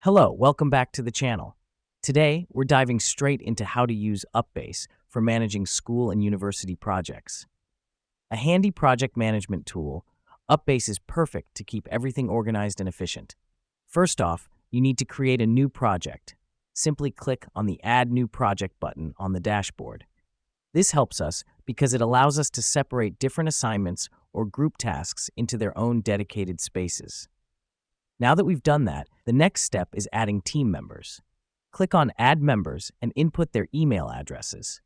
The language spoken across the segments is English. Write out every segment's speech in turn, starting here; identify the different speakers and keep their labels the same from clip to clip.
Speaker 1: Hello, welcome back to the channel. Today, we're diving straight into how to use UPBASE for managing school and university projects. A handy project management tool, UPBASE is perfect to keep everything organized and efficient. First off, you need to create a new project. Simply click on the Add New Project button on the dashboard. This helps us because it allows us to separate different assignments or group tasks into their own dedicated spaces. Now that we've done that, the next step is adding team members. Click on Add Members and input their email addresses.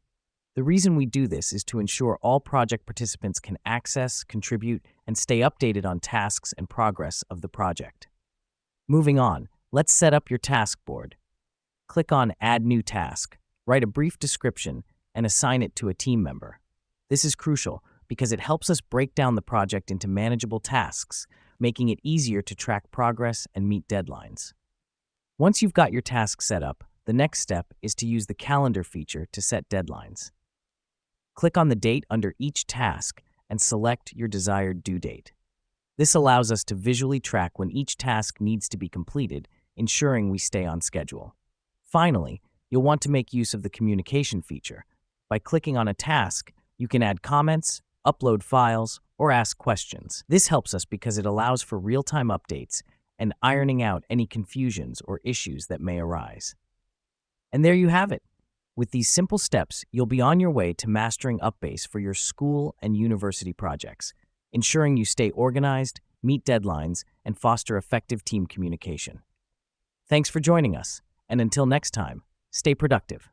Speaker 1: The reason we do this is to ensure all project participants can access, contribute, and stay updated on tasks and progress of the project. Moving on, let's set up your task board. Click on Add New Task, write a brief description, and assign it to a team member. This is crucial because it helps us break down the project into manageable tasks, making it easier to track progress and meet deadlines. Once you've got your task set up, the next step is to use the calendar feature to set deadlines. Click on the date under each task and select your desired due date. This allows us to visually track when each task needs to be completed, ensuring we stay on schedule. Finally, you'll want to make use of the communication feature. By clicking on a task, you can add comments, upload files, or ask questions. This helps us because it allows for real-time updates and ironing out any confusions or issues that may arise. And there you have it. With these simple steps, you'll be on your way to mastering UPBASE for your school and university projects, ensuring you stay organized, meet deadlines, and foster effective team communication. Thanks for joining us, and until next time, stay productive.